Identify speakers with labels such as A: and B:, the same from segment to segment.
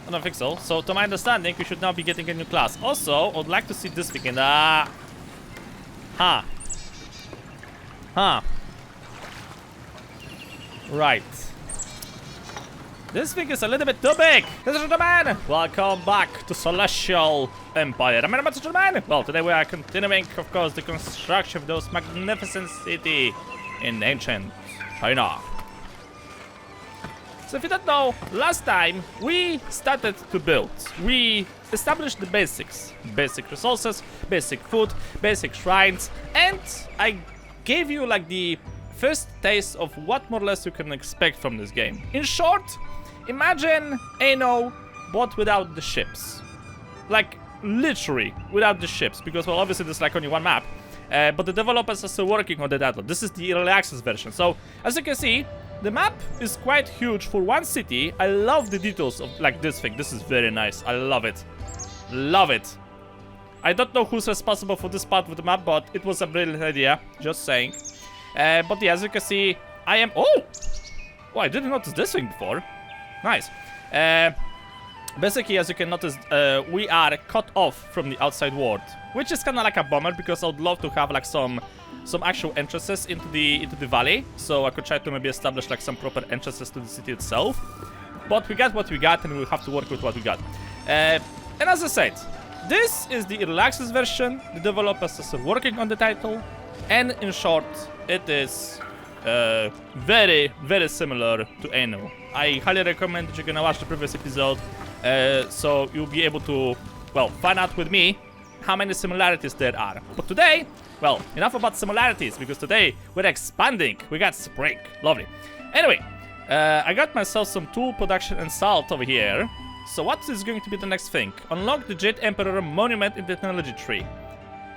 A: I don't think so. So, to my understanding, we should now be getting a new class. Also, I would like to see this thing in the... Right. This thing is a little bit too big. Ladies and gentlemen, welcome back to Celestial Empire. Remember, gentlemen? Well, today we are continuing, of course, the construction of those magnificent city in ancient China. So if you don't know, last time we started to build. We established the basics. Basic resources, basic food, basic shrines, and I gave you like the first taste of what more or less you can expect from this game. In short, imagine Anno, but without the ships. Like, literally, without the ships. Because, well, obviously there's like only one map. But the developers are still working on the title. This is the early access version. So, as you can see, the map is quite huge for one city. I love the details of like this thing. This is very nice. I love it. Love it. I don't know who's responsible for this part of the map, but it was a brilliant idea. Just saying. But yeah, as you can see, I am... Oh! Oh, I didn't notice this thing before. Nice. Basically, as you can notice, we are cut off from the outside world, which is kind of like a bummer because I would love to have like some actual entrances into the valley, so I could try to maybe establish like some proper entrances to the city itself. But we got what we got, and we'll have to work with what we got. And as I said, this is the early access version. The developers are still working on the title, and in short, it is very, very similar to Anno. I highly recommend that you're gonna watch the previous episode, so you'll be able to, well, find out with me how many similarities there are. But today, well, enough about similarities, because today we're expanding. We got spring. Lovely. Anyway, I got myself some tool production and salt over here. So what is going to be the next thing? Unlock the Jade Emperor monument in the technology tree.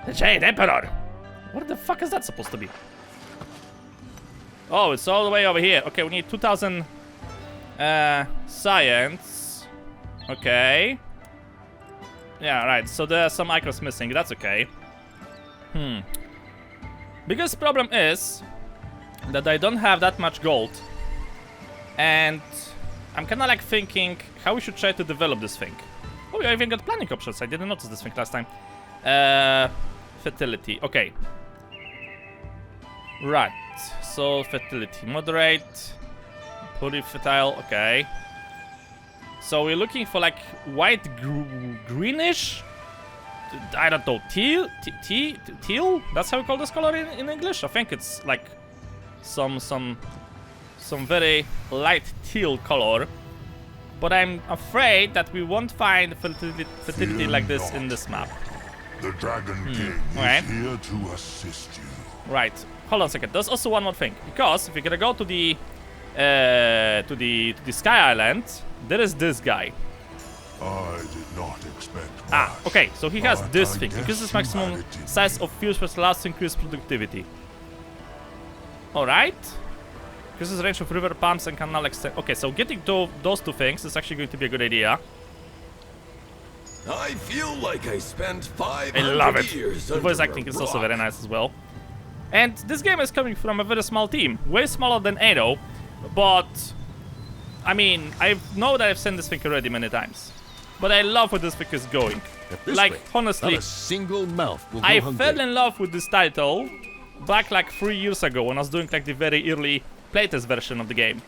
A: The Jade Emperor? What the fuck is that supposed to be? Oh, it's all the way over here. Okay, we need 2000 science. Okay. Yeah, right. So there are some icons missing. That's okay. Biggest problem is that I don't have that much gold. And I'm kind of like thinking how we should try to develop this thing. Oh, we even got planning options. I didn't notice this thing last time. Fertility. Okay. Right. So, fertility. Moderate. Pretty fertile. Okay. So, we're looking for like white, greenish. I don't know. Teal? Teal? That's how we call this color in English? I think it's like some very light teal color. But I'm afraid that we won't find fertility like this in this map.
B: The Dragon King is here to assist you.
A: Right. Hold on a second. There's also one more thing. Because if you're gonna go to the Sky Island, there is this guy.
B: I did not expect
A: much. Okay. So he has this thing. Increases maximum size of fields for allows to increase productivity. Alright. Increases range of river pumps and canal extent. Okay, so getting to those two things is actually going to be a good idea.
C: I feel like I spent 500
A: I love it.
C: years
A: The voice
C: under
A: acting
C: a
A: is also
C: rock.
A: very nice as well. And this game is coming from a very small team, way smaller than Anno, but I mean, I know that I've seen this thing already many times, but I love where this thing is going. Like,
D: rate,
A: honestly,
D: not a single mouth will go
A: I
D: hungry.
A: fell in love with this title back like 3 years ago when I was doing like the very early playtest version of the game,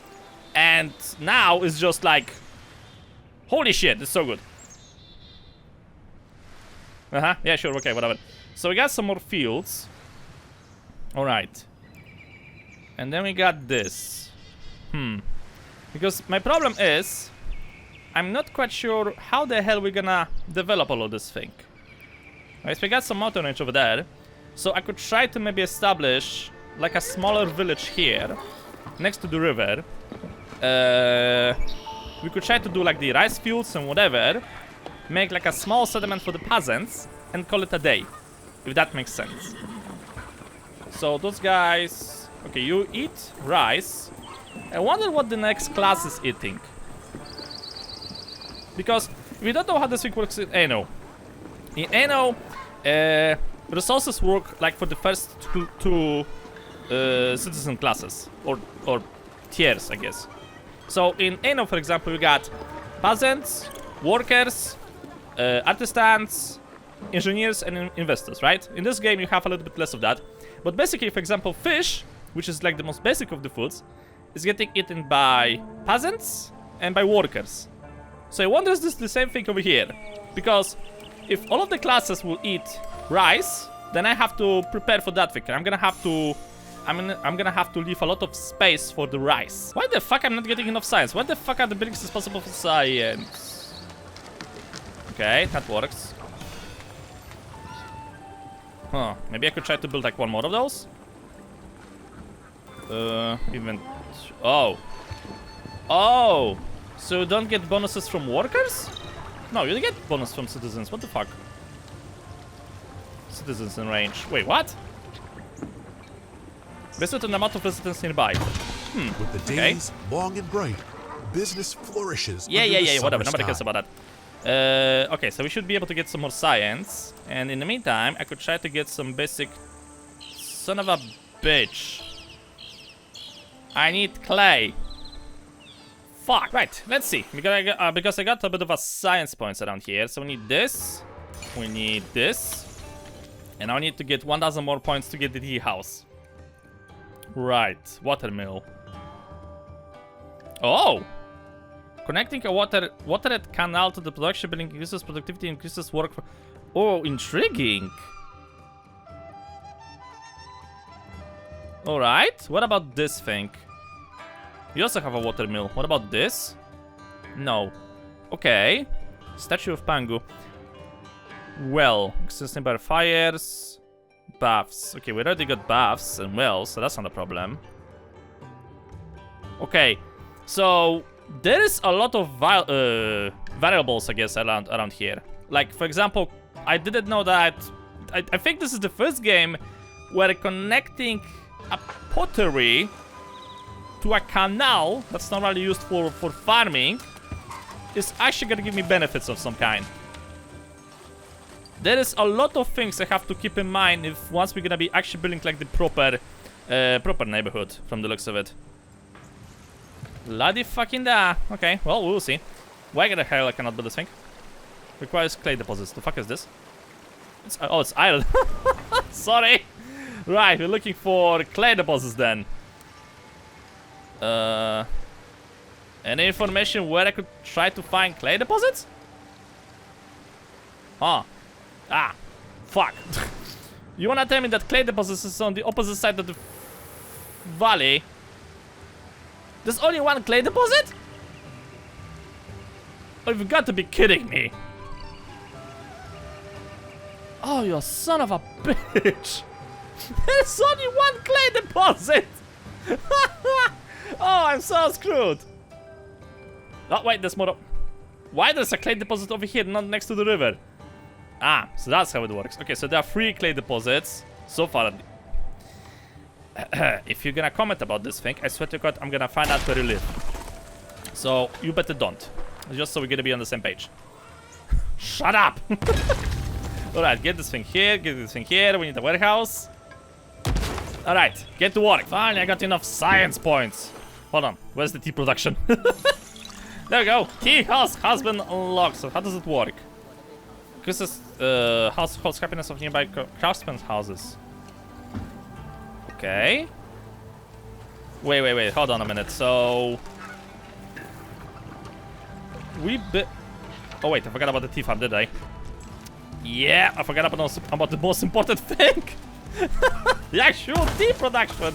A: and now it's just like, holy shit, it's so good. Yeah, sure, okay, whatever. So we got some more fields. Alright. And then we got this. Because my problem is, I'm not quite sure how the hell we're gonna develop all of this thing. Alright, so we got some mountain range over there. So I could try to maybe establish like a smaller village here, next to the river. We could try to do like the rice fields and whatever. Make like a small settlement for the peasants and call it a day, if that makes sense. So those guys, okay, you eat rice. I wonder what the next class is eating, because we don't know how this thing works in Anno. In Anno, resources work like for the first two citizen classes or tiers, I guess. So in Anno, for example, we got peasants, workers, artisans, engineers, and investors, right? In this game, you have a little bit less of that. But basically, for example, fish, which is like the most basic of the foods, is getting eaten by peasants and by workers. So I wonder if this is the same thing over here. Because if all of the classes will eat rice, then I have to prepare for that thing. I'm gonna have to leave a lot of space for the rice. Why the fuck I'm not getting enough science? What the fuck are the buildings responsible for science? Okay, that works. Huh, maybe I could try to build like one more of those? Oh! So you don't get bonuses from workers? No, you get bonus from citizens. What the fuck? Citizens in range. Wait, what? Based on the amount of residents nearby.
D: With the days long and bright, business flourishes.
A: Yeah, whatever. Nobody cares about that. Okay, so we should be able to get some more science. And in the meantime, I could try to get some basic... Son of a bitch. I need clay. Fuck. Right, let's see. Because I got a bit of a science points around here. So we need this. We need this. And I need to get 1,000 more points to get the tea house. Right, watermill. Oh! Connecting a watered canal to the production building increases productivity, increases work for... Oh, intriguing! Alright, what about this thing? You also have a watermill. What about this? No. Okay. Statue of Pangu. Well, existing by fires. Baths. Okay, we already got baths and wells, so that's not a problem. Okay, so there is a lot of variables, I guess, around here. Like, for example, I didn't know that... I think this is the first game where connecting a pottery to a canal that's normally used for farming is actually gonna give me benefits of some kind. There is a lot of things I have to keep in mind if once we're gonna be actually building like the proper neighborhood from the looks of it. Bloody fucking da. Okay, well, we'll see. Why the hell I cannot build this thing? Requires clay deposits. The fuck is this? Oh, it's iron. Sorry. Right, we're looking for clay deposits then. Any information where I could try to find clay deposits? Huh. Ah, fuck. You wanna tell me that clay deposits is on the opposite side of the valley? There's only one clay deposit? Oh, you've got to be kidding me. Oh, you son of a bitch. There's only one clay deposit. Oh, I'm so screwed. Oh, wait, there's more. Why there's a clay deposit over here, not next to the river? Ah, so that's how it works. Okay, so there are 3 clay deposits so far. If you're gonna comment about this thing, I swear to God, I'm gonna find out where you live. So, you better don't. Just so we're gonna be on the same page. Shut up! Alright, get this thing here, get this thing here. We need a warehouse. Alright, get to work. Finally, I got enough science points. Hold on, where's the tea production? There we go. Tea house has been unlocked. So, how does it work? This is household's happiness of nearby craftsmen's houses. Okay. Wait. Hold on a minute. So oh wait, I forgot about the tea farm, did I? Yeah, I forgot about the most important thing. The actual tea production.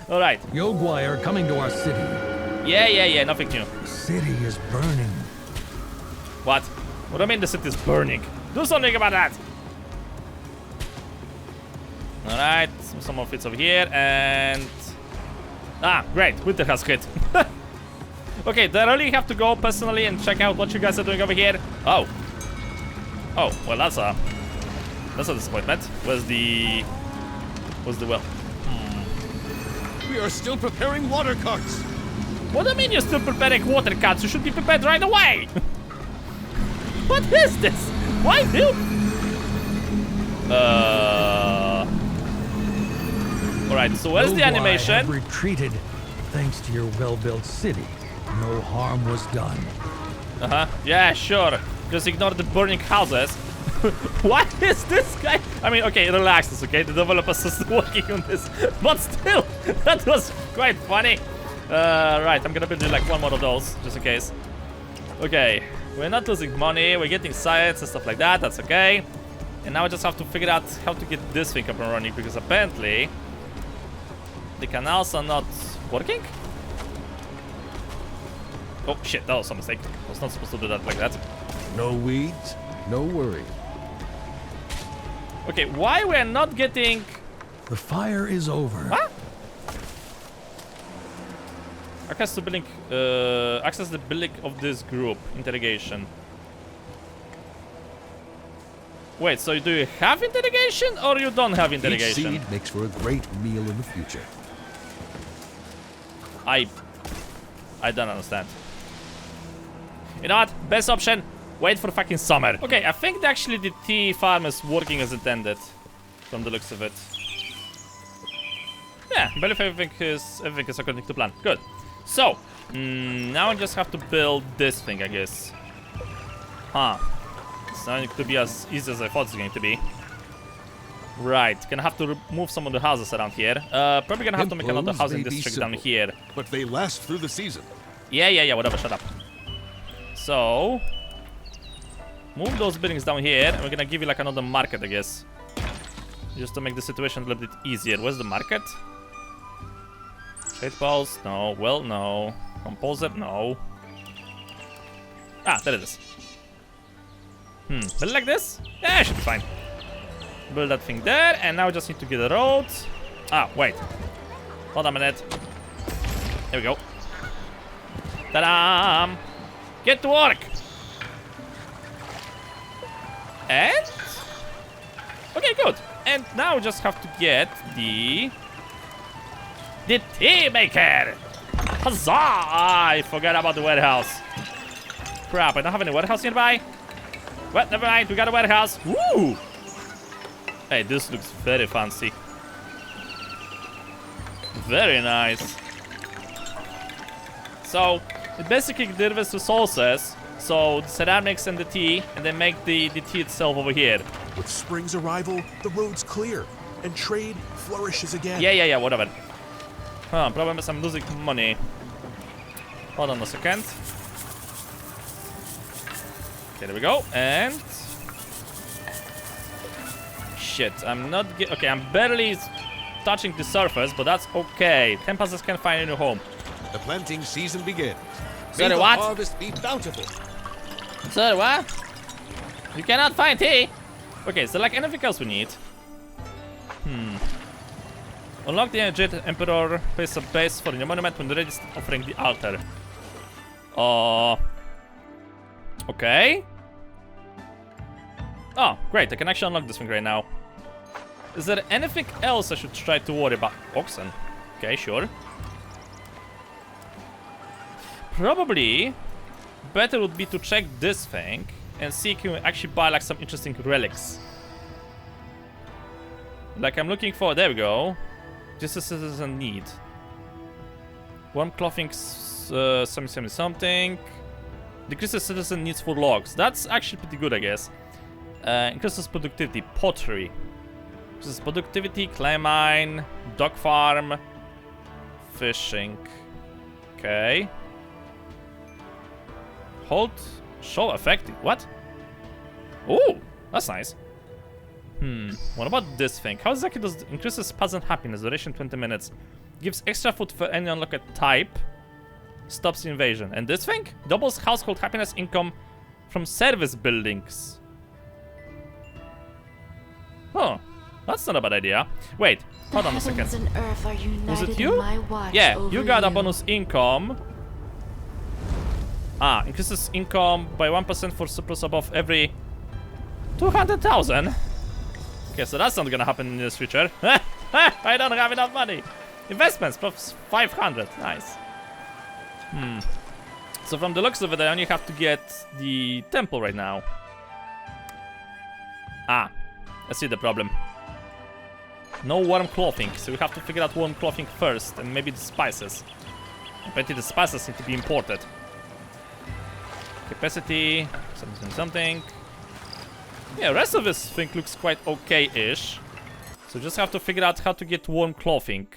A: All right.
E: Yoguai are coming to our city.
A: Yeah. Nothing new.
E: The city is burning.
A: What? What do you mean the city is burning? Do something about that! Alright, some more fits over here, and... Ah, great, winter has hit. Okay, do I really have to go personally and check out what you guys are doing over here? Oh. Oh, well, that's a disappointment. Where's the well?
C: We are still preparing water carts.
A: What do you mean you're still preparing water carts? You should be prepared right away! What is this? Why do? Alright, so where's the animation?
E: Have retreated thanks to your well-built city. No harm was done.
A: Yeah, sure. Just ignore the burning houses. What is this guy? I mean, okay, relax this, okay? The developers are still working on this. But still, that was quite funny. Right, I'm gonna build like one more of those, just in case. Okay, we're not losing money. We're getting science and stuff like that. That's okay. And now I just have to figure out how to get this thing up and running, because apparently the canals are not working. Oh shit, that was a mistake. I was not supposed to do that like that.
C: No weeds, no worry.
A: Okay, why we're not getting...
E: The fire is over.
A: What? Access the building of this group. Interrogation. Wait, so do you have interrogation or you don't have interrogation?
C: Each seed makes for a great meal in the future.
A: I don't understand. You know what? Best option, wait for fucking summer. Okay, I think actually the tea farm is working as intended, from the looks of it. Yeah, I believe everything is according to plan. Good. So, now I just have to build this thing, I guess. Huh. It's not going to be as easy as I thought it's going to be. Right, gonna have to remove some of the houses around here. Probably gonna have to make another housing district down here.
C: But they last through the season.
A: Yeah, whatever, shut up. So, move those buildings down here, and we're gonna give you like another market, I guess. Just to make the situation a little bit easier. Where's the market? Trade post? No. Well, no. Composer? No. Ah, there it is. Build like this? Yeah, should be fine. Build that thing there, and now we just need to get a road. Ah, wait. Hold on a minute. There we go. Ta-da! Get to work! And... okay, good. And now we just have to get the tea maker! Huzzah! I forgot about the warehouse. Crap, I don't have any warehouse nearby. Well, never mind, we got a warehouse. Woo! Hey, this looks very fancy. Very nice. So, it basically delivers resources. So, the ceramics and the tea, and then make the tea itself over here.
D: With spring's arrival, the road's clear, and trade flourishes again.
A: Yeah, whatever. Huh, problem is I'm losing money. Hold on a second. Okay, there we go, and... shit, I'm not okay, I'm barely touching the surface, but that's okay. Tempests can find a new home.
C: The planting season begins.
A: Sorry,
C: May the
A: what?
C: harvest be bountiful.
A: Sorry, what? You cannot find tea? Okay, so like anything else we need. Unlock the energetic emperor, place a base for the monument when ready, offering the altar. Okay. Oh, great, I can actually unlock this thing right now. Is there anything else I should try to worry about? Oxen. Okay, sure. Probably better would be to check this thing and see if you can actually buy like some interesting relics. Like I'm looking for, there we go. Just a citizen need. Warm clothing, something. Decreases citizen needs for logs. That's actually pretty good, I guess. Increases productivity, pottery. Increases productivity, clay mine, dog farm, fishing. Okay. Hold, show effective. What? Oh, that's nice. What about this thing? How exactly does it increases peasant happiness, duration 20 minutes. Gives extra food for any unlocked type. Stops invasion. And this thing? Doubles household happiness income from service buildings. Oh, that's not a bad idea. Wait, hold on a second. Was it you? Yeah, you got a bonus income. Ah, increases income by 1% for surplus above every 200,000. Okay, so that's not gonna happen in the future. I don't have enough money. Investments plus 500. Nice. So from the looks of it, I only have to get the temple right now. Ah, I see the problem. No warm clothing, so we have to figure out warm clothing first, and maybe the spices. I bet you the spices need to be imported. Capacity, something. Yeah, rest of this thing looks quite okay-ish. So just have to figure out how to get warm clothing.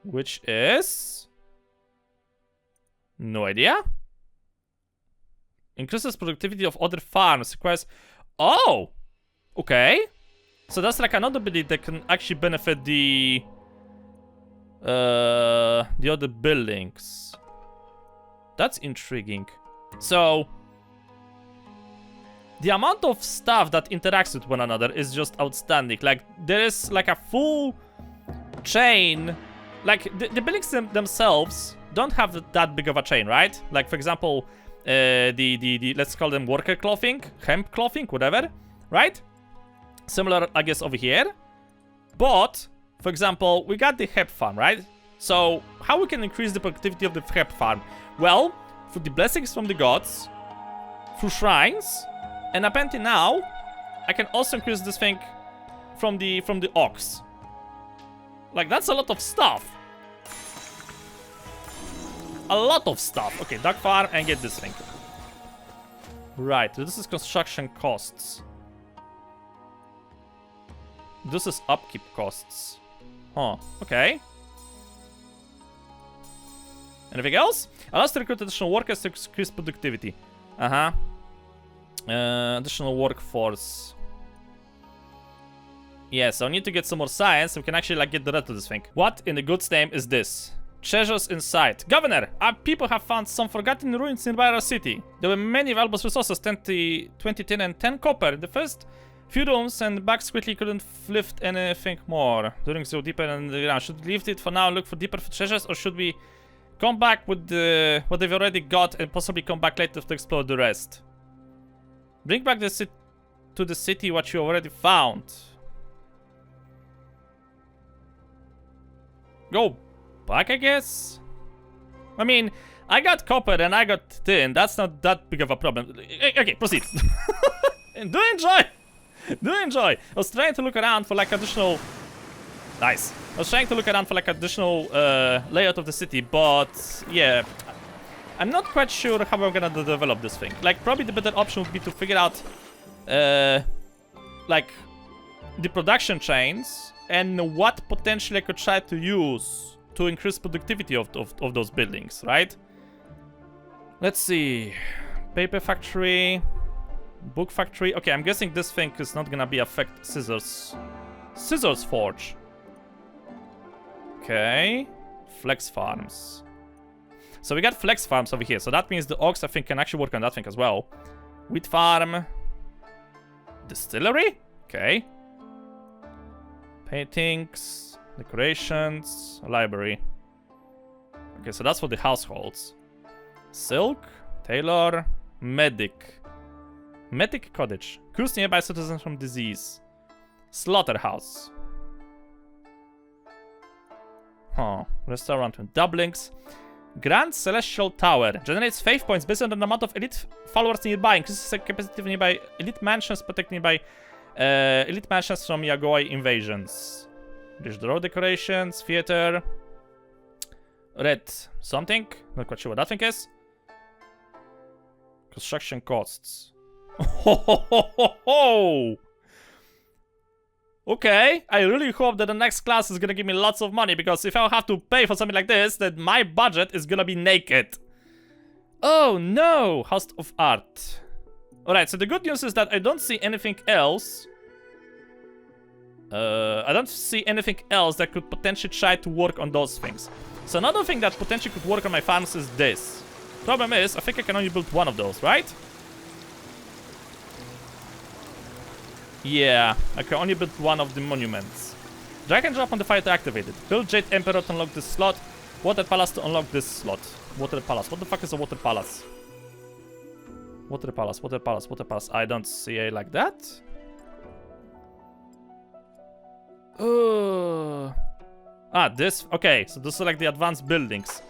A: Which is... no idea. Increases productivity of other farms. Requires... oh! Okay. So that's like another ability that can actually benefit the other buildings. That's intriguing. So... the amount of stuff that interacts with one another is just outstanding. Like, there is like a full chain. Like, the buildings themselves don't have that big of a chain, right? Like, for example, the let's call them worker clothing, hemp clothing, whatever, right? Similar, I guess, over here. But, for example, we got the hemp farm, right? So, how we can increase the productivity of the hemp farm? Well, through the blessings from the gods, through shrines, and apparently now, I can also increase this thing from the ox. Like, that's a lot of stuff. A lot of stuff. Okay, duck farm and get this thing. Right, this is construction costs. This is upkeep costs. Huh, okay. Anything else? Allows to recruit additional workers to increase productivity. Additional workforce. Yeah, so I need to get some more science so we can actually like get the rest of this thing. What in the good's name is this? Treasures in sight. Governor, our people have found some forgotten ruins nearby our city. There were many valuable resources, 20 tin and 10 copper. The first few rooms and bags quickly couldn't lift anything more. During so deeper in the ground. Should we leave it for now and look for deeper treasures, or should we come back with what they've already got and possibly come back later to explore the rest? Bring back to the city what you already found. Go back, I guess? I mean, I got copper and I got tin. That's not that big of a problem. Okay, proceed. Do enjoy! Do enjoy! I was trying to look around for like additional... nice. I was trying to look around for like additional layout of the city, but yeah. I'm not quite sure how I'm gonna develop this thing. Like, probably the better option would be to figure out, like, the production chains and what potentially I could try to use to increase productivity of those buildings, right? Let's see. Paper factory, book factory. Okay, I'm guessing this thing is not gonna be affect scissors. Scissors forge. Okay. Flex farms. So we got flex farms over here. So that means the ox, I think, can actually work on that thing as well. Wheat farm. Distillery? Okay. Paintings. Decorations. Library. Okay, so that's for the households. Silk. Tailor. Medic. Medic cottage. Cures nearby citizens from disease. Slaughterhouse. Huh. Restaurant with doublings. Grand Celestial Tower. Generates faith points based on the amount of elite followers nearby. Increases the capacity of nearby elite mansions, protect nearby elite mansions from Yagoi invasions. Bridge the road decorations, theater. Red something. Not quite sure what that thing is. Construction costs. Ho ho ho ho ho! Okay, I really hope that the next class is gonna give me lots of money, because if I have to pay for something like this, then my budget is gonna be naked. Oh no! House of Art. Alright, so the good news is that I don't see anything else. I don't see anything else that could potentially try to work on those things. So another thing that potentially could work on my farms is this. Problem is, I think I can only build one of those, right? Yeah, I can only build one of the monuments. Drag and drop on the fire to activate it. Build Jade Emperor to unlock this slot. Water Palace to unlock this slot. Water Palace. What the fuck is a Water Palace? Water Palace, Water Palace, Water Palace. I don't see a like that. Ah, this. Okay, so this is like the advanced buildings.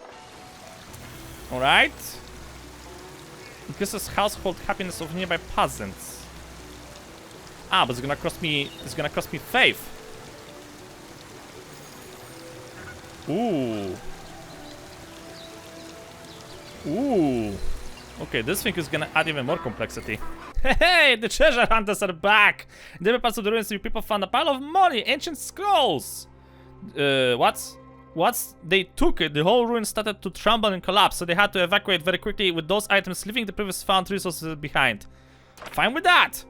A: Alright. Increases household happiness of nearby peasants. Ah, but it's gonna cost me faith. Ooh. Ooh. Okay, this thing is gonna add even more complexity. Hey, the treasure hunters are back! In different parts of the ruins, you people found a pile of money, ancient scrolls. What? They took it. The whole ruin started to tremble and collapse, so they had to evacuate very quickly with those items, leaving the previous found resources behind. Fine with that.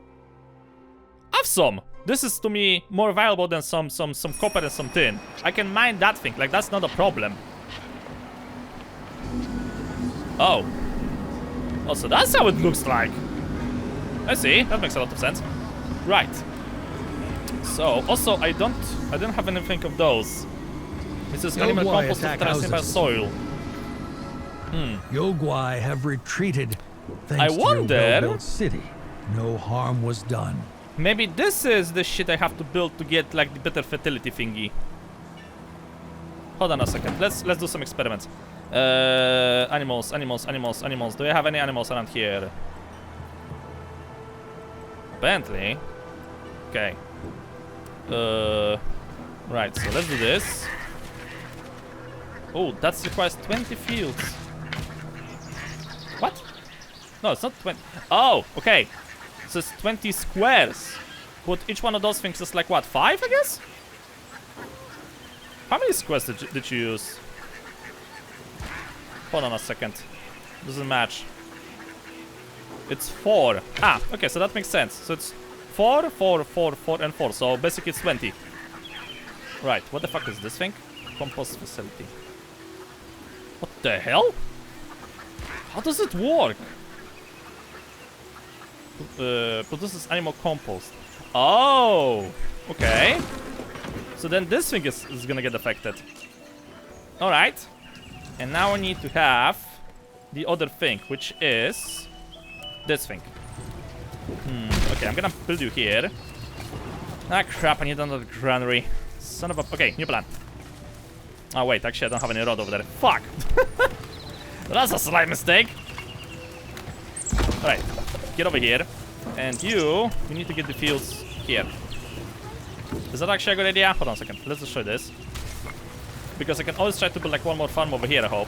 A: Have some. This is to me more valuable than some copper and some tin. I can mine that thing. Like, that's not a problem. Oh. Oh, so that's how it looks like. I see. That makes a lot of sense. Right. So, also, I don't have anything of those. This is animal compost of terraceous soil.
E: Yogwai have retreated.
A: I
E: Thanks
A: wonder-
E: to your well-built city, no harm was done.
A: Maybe this is the shit I have to build to get like the better fertility thingy. Hold on a second. Let's do some experiments. Animals. Do we have any animals around here? Apparently. Okay. Right, so let's do this. Oh, that requires 20 fields. What? No, it's not 20. Oh, okay. So it's 20 squares. But each one of those things is like what, 5, I guess? How many squares did you use? Hold on a second. Doesn't match. It's 4. Ah, okay, so that makes sense. So it's 4, 4, 4, 4, and 4. So basically it's 20. Right, what the fuck is this thing? Compost facility. What the hell? How does it work? Produces animal compost. Oh, okay. So then this thing is gonna get affected. Alright. And now we need to have the other thing, which is this thing. Okay, I'm gonna build you here. Ah, crap, I need another granary. Son of a... Okay, new plan. Oh, wait, actually, I don't have any road over there. Fuck! That's a slight mistake. Alright, get over here. And you need to get the fields here. Is that actually a good idea? Hold on a second. Let's just show this. Because I can always try to build like one more farm over here, I hope.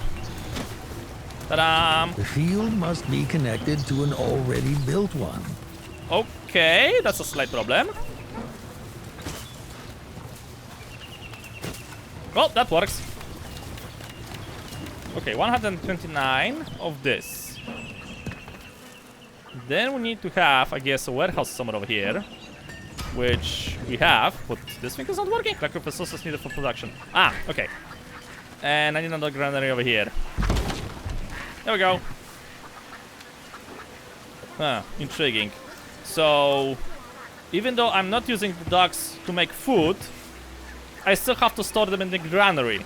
A: Ta-da!
E: The field must be connected to an already built one.
A: Okay, that's a slight problem. Well, that works. Okay, 129 of this. Then we need to have, I guess, a warehouse somewhere over here. Which we have, but this thing is not working. Lack of resources needed for production. Ah, okay. And I need another granary over here. There we go. Huh, intriguing. So, even though I'm not using the dogs to make food, I still have to store them in the granary.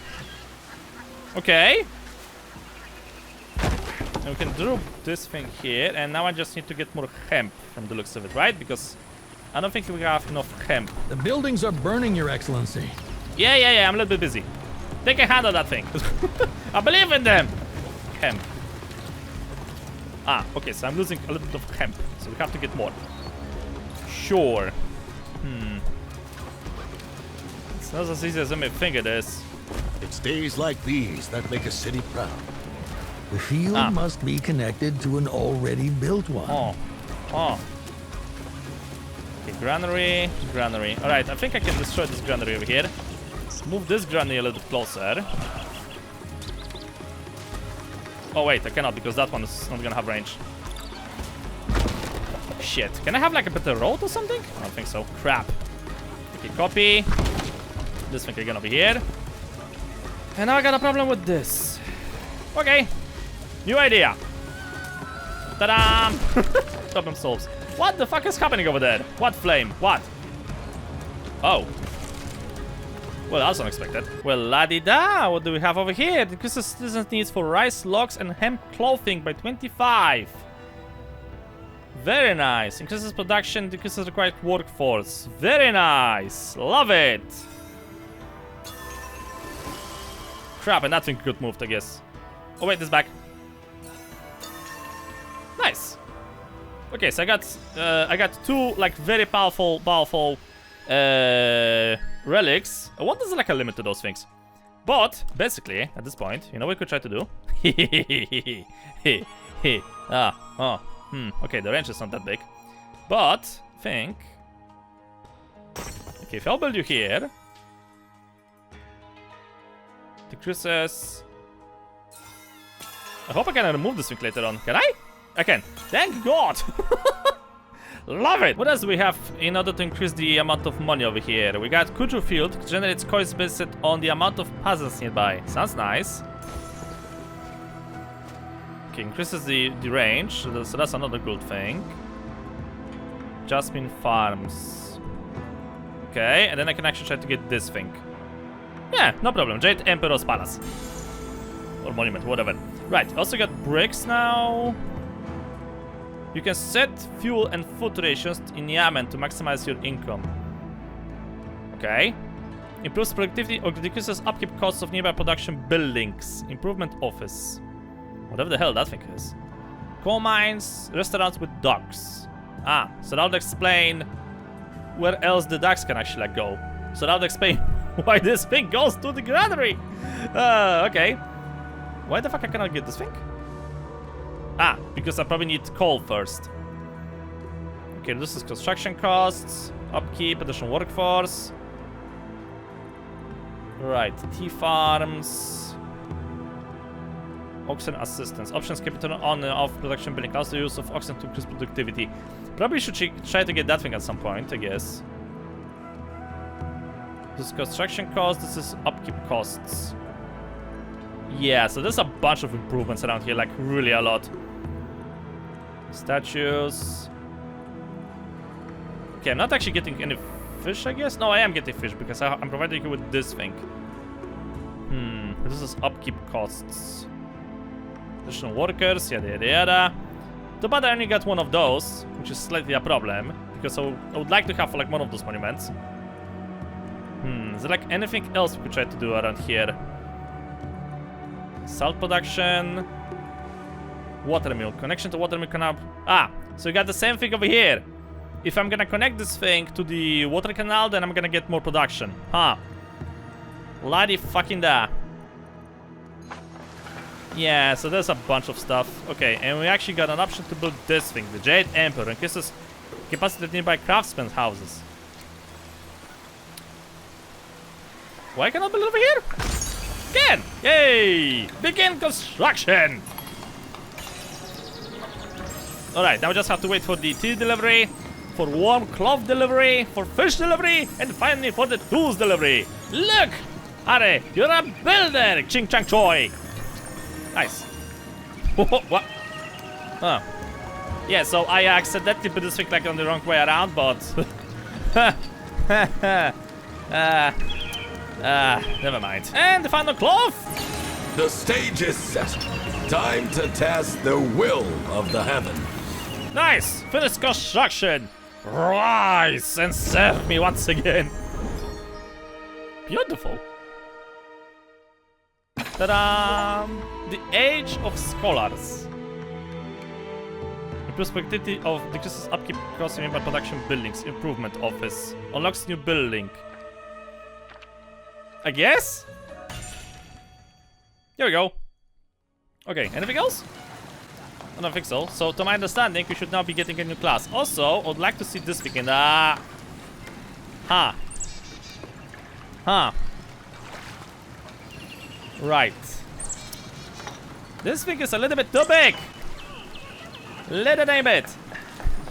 A: Okay. And we can drop this thing here, and now I just need to get more hemp from the looks of it, right? Because I don't think we have enough hemp.
E: The buildings are burning, Your Excellency.
A: Yeah, I'm a little bit busy. They can handle that thing. I believe in them. Hemp. Ah, okay, so I'm losing a little bit of hemp, so we have to get more. Sure. It's not as easy as I may think it is.
C: It's days like these that make a city proud.
E: The field must be connected to an already built one.
A: Oh. Okay, granary. Alright, I think I can destroy this granary over here. Move this granary a little bit closer. Oh wait, I cannot because that one is not gonna have range. Shit. Can I have like a better road or something? I don't think so. Crap. Okay, copy. This thing again over here. And now I got a problem with this. Okay. New idea. Ta-da! Problem solved. What the fuck is happening over there? What flame? What? Oh. Well, that's unexpected. Well, la-di-da! What do we have over here? Decreases citizens' needs for rice, logs, and hemp clothing by 25. Very nice. Increases production, decreases required workforce. Very nice. Love it. Crap, and that thing could move, I guess. Oh wait, this back. Nice. Okay, so I got two like very powerful relics. What is like a limit to those things? But basically, at this point, you know what we could try to do? Okay, the range is not that big. But, think... Okay, if I'll build you here... Decreases... I hope I can remove this thing later on. Can I? I can. Thank God! Love it! What else do we have in order to increase the amount of money over here? We got Kudru Field, which generates coins based on the amount of peasants nearby. Sounds nice. Okay, increases the range, so that's another good thing. Jasmine Farms. Okay, and then I can actually try to get this thing. Yeah, no problem. Jade Emperor's Palace. Or Monument, whatever. Right, also got bricks now. You can set fuel and food rations in Yemen to maximize your income. Okay. Improves productivity or decreases upkeep costs of nearby production buildings. Improvement office. Whatever the hell that thing is. Coal mines, restaurants with docks. Ah, so that would explain where else the docks can actually go. So that would explain why this thing goes to the granary. Okay. Why the fuck I cannot get this thing? Ah, because I probably need coal first. Okay, this is construction costs, upkeep, additional workforce. Right, tea farms. Oxen assistance. Options can be turned on and off production building. Also use of oxen to increase productivity. Probably should try to get that thing at some point, I guess. This is construction costs, this is upkeep costs. Yeah, so there's a bunch of improvements around here, like really a lot. Statues. Okay, I'm not actually getting any fish, I guess. No, I am getting fish because I'm providing you with this thing. This is upkeep costs. Additional workers, yada yada yada. Too bad I only got one of those, which is slightly a problem because I would like to have like one of those monuments. Is there like anything else we could try to do around here? Salt production. Watermill. Connection to watermill canal. Ah, so you got the same thing over here. If I'm gonna connect this thing to the water canal, then I'm gonna get more production. Huh. Bloody fucking da. Yeah, so there's a bunch of stuff. Okay, and we actually got an option to build this thing, the Jade Emperor, increases capacity at nearby craftsmen's houses. Why can't I build it over here? Again! Yay! Begin construction! Alright, now we just have to wait for the tea delivery, for warm cloth delivery, for fish delivery, and finally for the tools delivery. Look! Harry, you're a builder! Ching chang choi! Nice. What? Oh. Yeah, so I accidentally put this thing like on the wrong way around, but... never mind. And the final cloth!
C: The stage is set. Time to test the will of the heaven.
A: Nice! Finish construction! Rise and serve me once again! Beautiful! Ta-da! The Age of Scholars. Improves productivity of decreases upkeep costs in production buildings. Improvement office. Unlocks new building. I guess? Here we go. Okay, anything else? I don't think so. So, to my understanding, we should now be getting a new class. Also, I would like to see this thing in the... Right. This thing is a little bit too big. Little name it.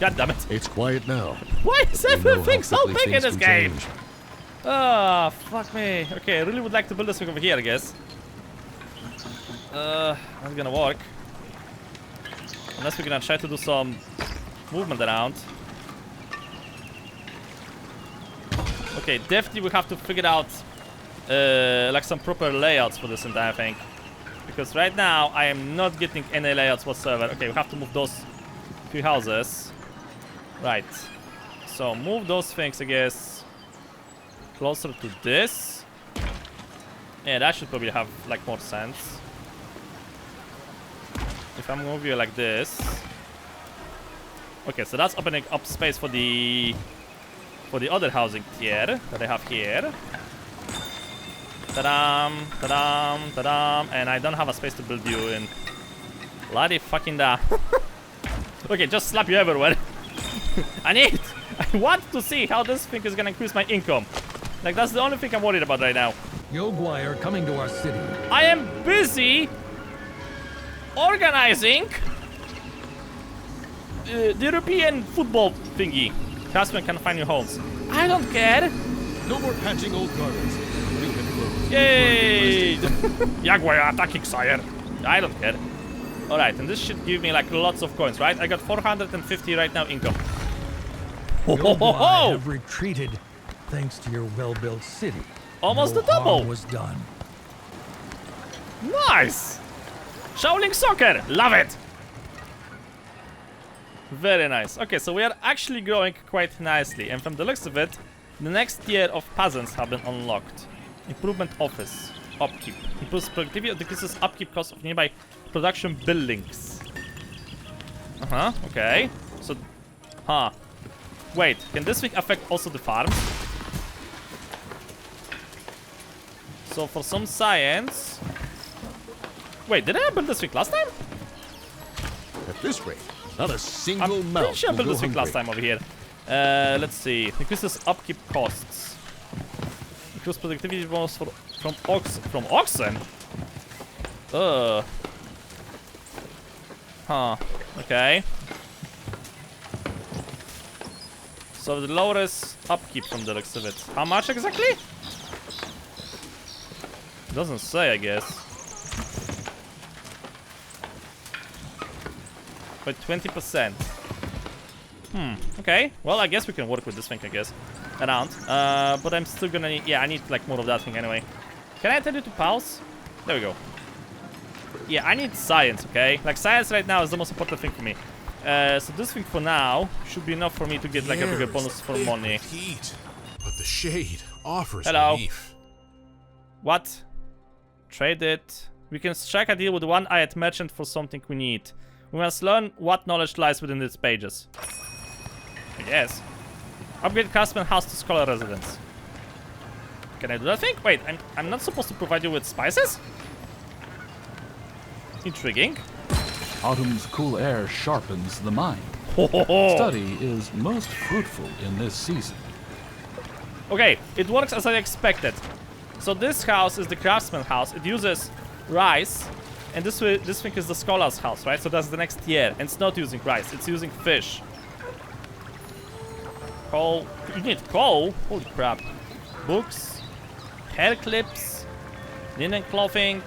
A: God damn it.
D: It's quiet now.
A: Why is everything so big in this game?
D: Change.
A: Oh, fuck me. Okay, I really would like to build this thing over here, I guess. Not gonna work. Unless we're gonna try to do some movement around. Okay, definitely we have to figure out like some proper layouts for this entire thing. Because right now I am not getting any layouts whatsoever. Okay, we have to move those few houses. Right. So move those things, I guess, closer to this. Yeah, that should probably have like more sense. If I move you like this. Okay, so that's opening up space for the other housing tier that I have here. Ta-dam, ta-dam, ta-dam, and I don't have a space to build you in. Bloody fucking da. Okay, just slap you everywhere. I want to see how this thing is gonna increase my income. Like, that's the only thing I'm worried about right now.
E: Yogwai are coming to our city.
A: I am busy organizing the European football thingy. Craftsmen can find new homes. I don't care.
D: No more patching old gardens.
A: Yay! Jaguar attacking, sire. I don't care. Alright, and this should give me like lots of coins, right? I got 450 right now income.
E: Yogwai have retreated thanks to your well-built city.
A: Almost
E: No
A: the double.
E: harm was done.
A: Nice! Shaolin soccer! Love it! Very nice. Okay, so we are actually growing quite nicely. And from the looks of it, the next tier of peasants have been unlocked. Improvement office. Upkeep. Improves productivity or decreases upkeep costs of nearby production buildings. Okay. So, wait, can this thing affect also the farms? So for some science... Wait, did I build this thing last time?
D: At this rate, not a single
A: I'm
D: mouth
A: pretty sure I
D: will
A: built
D: go
A: this thing last
D: hungry.
A: time over here. Let's see. Increases upkeep costs. Increase productivity bonus from oxen? Okay. So the lowest upkeep from the looks of it. How much exactly? Doesn't say, I guess. By 20%. Okay. Well, I guess we can work with this thing, I guess. Around. But I'm still gonna need... Yeah, I need, like, more of that thing anyway. Can I tell you to pause? There we go. Yeah, I need science, okay? Like, science right now is the most important thing for me. So this thing for now should be enough for me to get, like, a bigger bonus for money.
D: Heat, but the shade offers
A: Hello.
D: relief.
A: What? Trade it. We can strike a deal with one-eyed merchant for something we need. We must learn what knowledge lies within its pages. Yes. Upgrade craftsman house to scholar residence. Can I do that thing? Wait, I'm not supposed to provide you with spices? Intriguing.
F: Autumn's cool air sharpens the mind. Study is most fruitful in this season.
A: Okay, it works as I expected. So this house is the craftsman house. It uses rice, and this thing is the scholar's house, right? So that's the next tier, and it's not using rice. It's using fish. Coal. You need coal? Holy crap. Books, hair clips, linen clothing,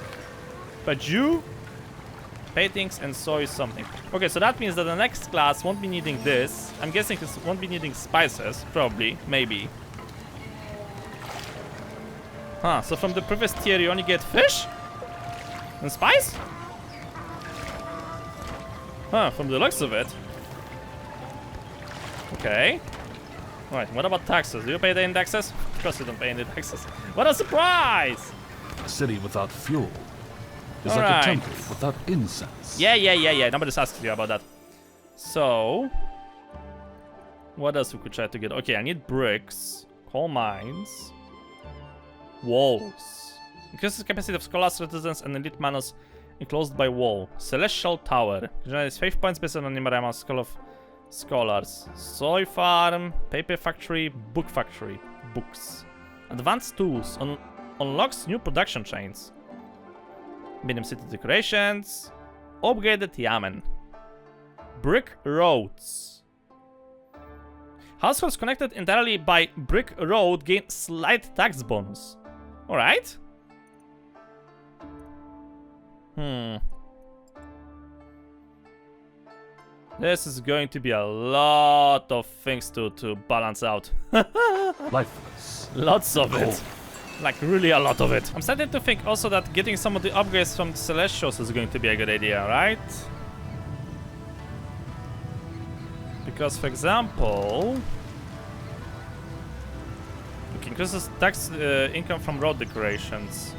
A: baju, paintings, and soy something. Okay, so that means that the next class won't be needing this. I'm guessing it won't be needing spices, probably, maybe. So from the previous tier you only get fish? And spice? From the looks of it. Okay. Alright, what about taxes? Do you pay the indexes? Of course you don't pay any taxes. What a surprise!
F: A city without fuel is like
A: Alright.
F: a temple without incense.
A: Yeah. Nobody's asking you about that. So... what else we could try to get? Okay, I need bricks, coal mines, walls. Increases capacity of scholars, residents, and elite manors enclosed by wall. Celestial tower. Generates 5 points based on the number of scholars. Soy farm, paper factory, book factory. Books. Advanced tools. Unlocks new production chains. Medium city decorations. Upgraded yamen. Brick roads. Households connected entirely by brick road gain slight tax bonus. Alright. This is going to be a lot of things to balance out.
F: Lifeless.
A: Lots of it. Like, really a lot of it. I'm starting to think also that getting some of the upgrades from the Celestials is going to be a good idea, right? Because, for example... it increases tax income from road decorations.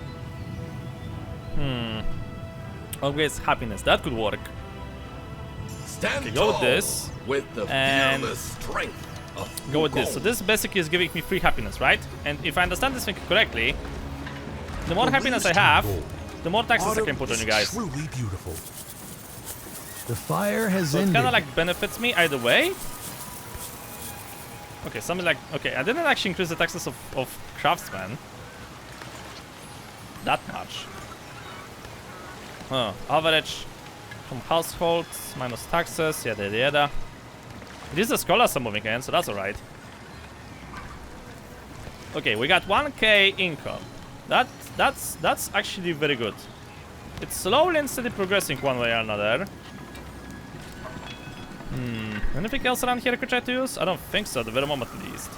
A: Upgrades happiness. That could work.
C: Stand
A: Okay, go with
C: tall
A: this,
C: with the
A: and
C: fearless strength of
A: Go with this. So
C: gold.
A: this basically is giving me free happiness, right? And if I understand this thing correctly, the more happiness I have, the more taxes I can put on you guys.
D: Truly beautiful.
E: The fire has
A: So it
E: ended.
A: kind of like benefits me either way. Okay, something like... Okay, I didn't actually increase the taxes of craftsmen. That much. Oh, average from households minus taxes, yada yada yada. It is the scholars are moving in, so that's alright. Okay, we got 1k income. That's actually very good. It's slowly and steady progressing one way or another. Anything else around here I could try to use? I don't think so, at the very moment at least.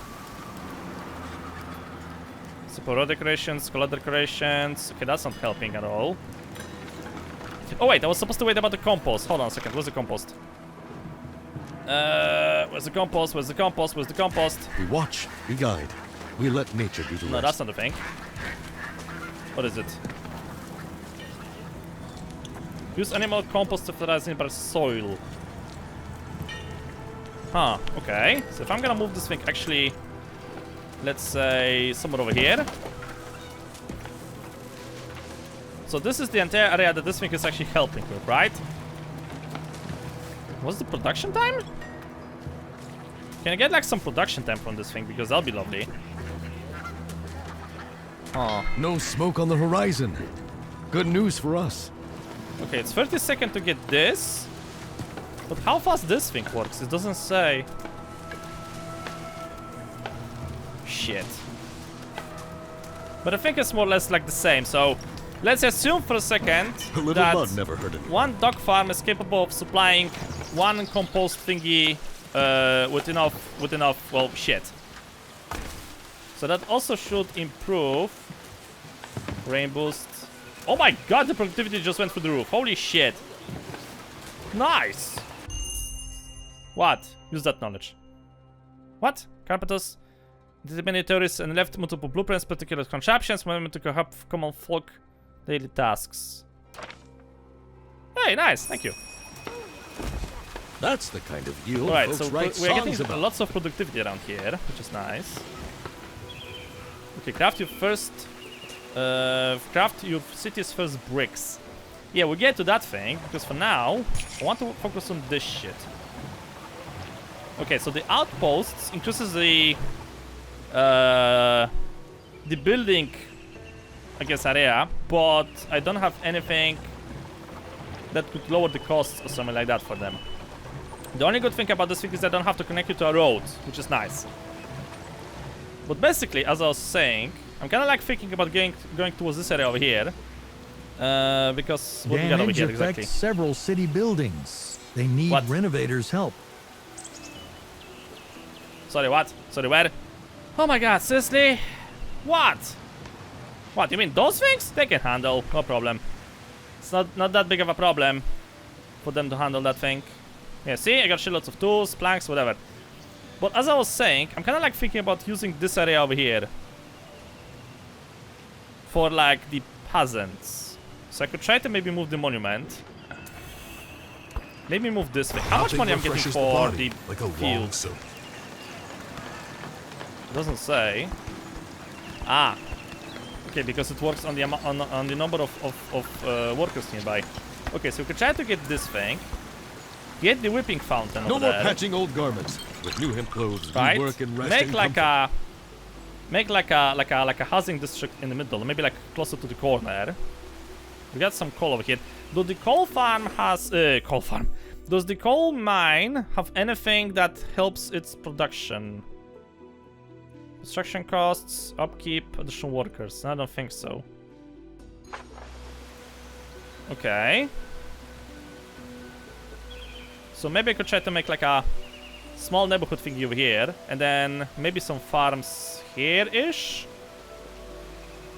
A: Super decorations, color decorations. Okay, that's not helping at all. Oh wait, I was supposed to wait about the compost. Hold on a second, where's the compost? Where's the compost? Where's the compost? Where's the compost?
G: We watch, we guide, we let nature do the rest.
A: No, that's not the thing. What is it? Use animal compost to fertilize nearby soil. Huh, okay. So if I'm gonna move this thing actually, let's say somewhere over here. So this is the entire area that this thing is actually helping with, right? What's the production time? Can I get like some production time from this thing? Because that'll be lovely. Oh.
G: No smoke on the horizon. Good news for us.
A: Okay, it's 30 seconds to get this. But how fast this thing works? It doesn't say. Shit. But I think it's more or less like the same, so let's assume for a second
G: A little
A: that
G: mud never hurt anyone.
A: one dog farm is capable of supplying one compost thingy with enough, well, shit. So that also should improve rain boost. Oh my god, the productivity just went through the roof. Holy shit. Nice. What? Use that knowledge. What? Carpenter's many theories and left multiple blueprints, particular contraptions, movement to help common folk daily tasks. Hey, nice, thank you.
G: That's the kind of yield
A: Alright,
G: folks
A: so
G: write
A: we're getting
G: songs about.
A: lots of productivity around here, which is nice. Okay, craft your first... craft your city's first bricks. Yeah, we'll get to that thing, because for now, I want to focus on this shit. Okay, so the outposts increases the building, I guess, area, but I don't have anything that could lower the costs or something like that for them. The only good thing about this thing is I don't have to connect it to a road, which is nice. But basically, as I was saying, I'm kind of like thinking about going towards this area over here. Because what we got over
E: Damage
A: here
E: affects
A: exactly?
E: several city buildings. They need
A: What?
E: renovators' help.
A: Sorry, what? Sorry, where? Oh my god, seriously? What? What, you mean those things? They can handle, no problem. It's not that big of a problem for them to handle that thing. Yeah, see, I got shitloads of tools, planks, whatever. But as I was saying, I'm kind of like thinking about using this area over here for like the peasants. So I could try to maybe move the monument. Maybe move this thing. How much
D: Nothing
A: money I'm getting
D: refreshes
A: for
D: body
A: the
D: like a long
A: field?
D: soak.
A: Doesn't say. Ah. Okay, because it works on the on the number of workers nearby. Okay, so we could try to get this thing. Get the whipping fountain
G: No
A: over
G: more
A: there.
G: patching old garments. With new hemp clothes,
A: Right?
G: we work and rest
A: Make
G: in
A: like
G: comfort.
A: a housing district in the middle, maybe like closer to the corner. We got some coal over here. Does the coal farm has coal farm? Does the coal mine have anything that helps its production? Construction costs, upkeep, additional workers. I don't think so. Okay. So maybe I could try to make like a small neighborhood thingy over here, and then maybe some farms here-ish.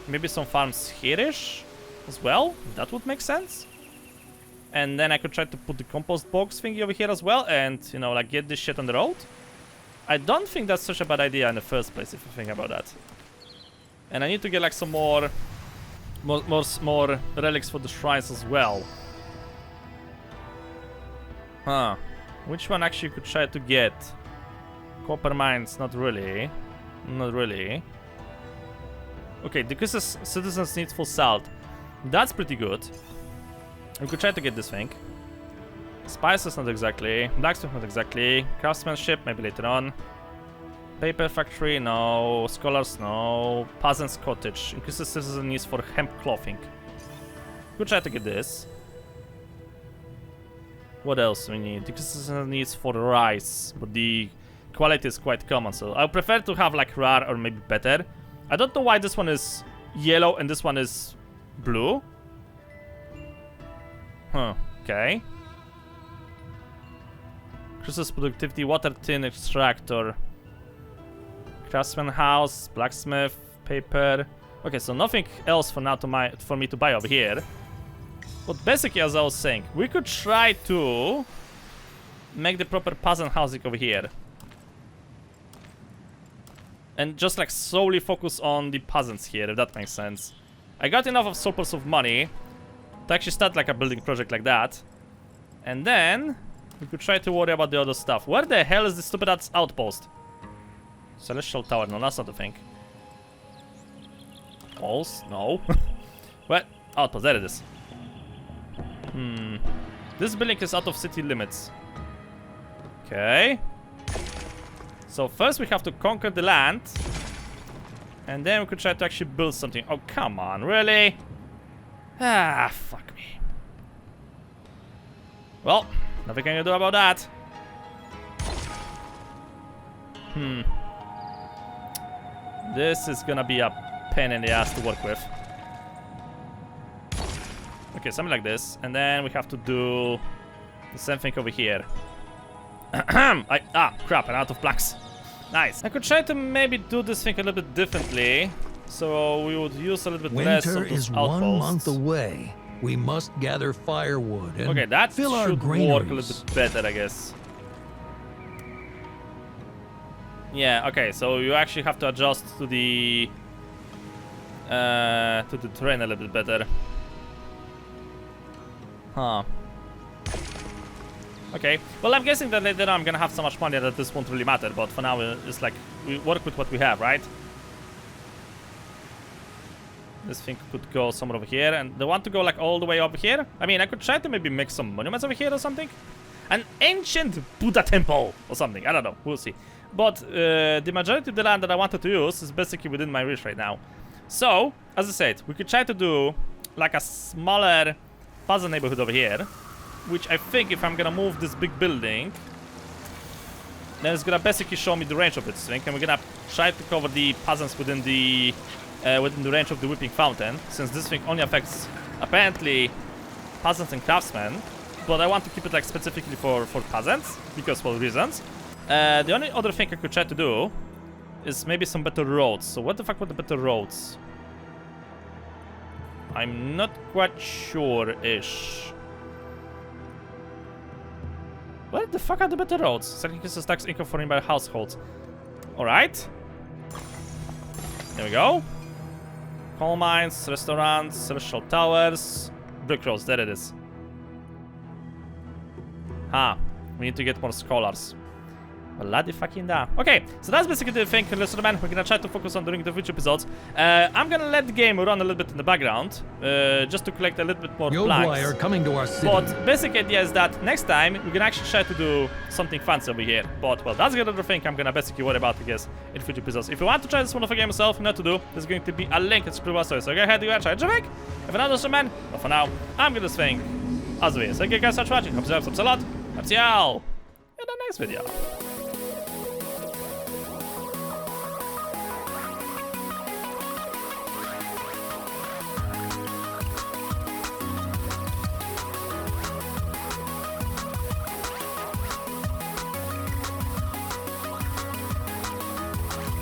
A: Maybe some farms here-ish as well. That would make sense. And then I could try to put the compost box thingy over here as well, and you know, like get this shit on the road. I don't think that's such a bad idea in the first place, if you think about that. And I need to get like some more relics for the shrines as well. Huh. Which one actually could try to get? Copper mines, not really. Not really. Okay, decreases citizens' need for salt. That's pretty good. We could try to get this thing. Spices, not exactly. Blacksmith, not exactly. Craftsmanship, maybe later on. Paper factory, no. Scholars, no. Peasants cottage. Increases citizen needs for hemp clothing. Could try to get this. What else we need? Decreases needs for rice, but the quality is quite common, so I prefer to have like rare or maybe better. I don't know why this one is yellow and this one is blue. Huh, okay. Increases productivity, water tin extractor. Craftsman house, blacksmith, paper. Okay, so nothing else for now for me to buy over here. But basically, as I was saying, we could try to make the proper peasant housing over here. And just like solely focus on the peasants here, if that makes sense. I got enough of surplus of money to actually start like a building project like that. And then we could try to worry about the other stuff. Where the hell is this stupid outpost? Celestial Tower, no, that's not the thing. Walls? No. What? Outpost, there it is. This building is out of city limits. Okay. So first we have to conquer the land. And then we could try to actually build something. Oh, come on, really? Ah, fuck me. Well, nothing can you do about that. This is gonna be a pain in the ass to work with. Okay, something like this. And then we have to do the same thing over here. Crap, I'm out of blocks. Nice. I could try to maybe do this thing a little bit differently. So we would use a little bit less of
E: Winter
A: those
E: is
A: outposts.
E: 1 month away. We must gather firewood and
A: Okay, that
E: fill our
A: should
E: granaries.
A: work a little bit better, I guess. Yeah, okay, so you actually have to adjust to the terrain a little bit better. Huh. Okay, well, I'm guessing that later on I'm gonna have so much money that this won't really matter, but for now it's like we work with what we have, right? This thing could go somewhere over here, and they want to go like all the way over here. I mean, I could try to maybe make some monuments over here or something. An ancient Buddha temple or something, I don't know, we'll see. But the majority of the land that I wanted to use is basically within my reach right now. So, as I said, we could try to do like a smaller puzzle neighborhood over here, which I think if I'm gonna move this big building, then it's gonna basically show me the range of this thing, and we're gonna try to cover the peasants within the range of the whipping fountain, since this thing only affects apparently peasants and craftsmen, but I want to keep it like specifically for peasants because for reasons. The only other thing I could try to do is maybe some better roads. So what the fuck were the better roads? I'm not quite sure-ish. Where the fuck are the better roads? Sacrifices tax income for nearby households. Alright. There we go. Coal mines, restaurants, celestial towers, brick roads, there it is. We need to get more scholars. Bloody fucking da. Okay, so that's basically the thing, ladies and gentlemen. We're gonna try to focus on during the future episodes. I'm gonna let the game run a little bit in the background, just to collect a little bit more planks.
G: are coming to our city.
A: But basic idea is that next time we're gonna actually try to do something fancy over here. But well, that's another thing I'm gonna basically worry about, I guess, in future episodes. If you want to try this wonderful game yourself, you know what to do. There's going to be a link in the description below, so go ahead and try it. If another gentlemen, but for now, I'm gonna swing as we. Thank you guys so much for watching. Hope you guys a lot. I'll see y'all in the next video.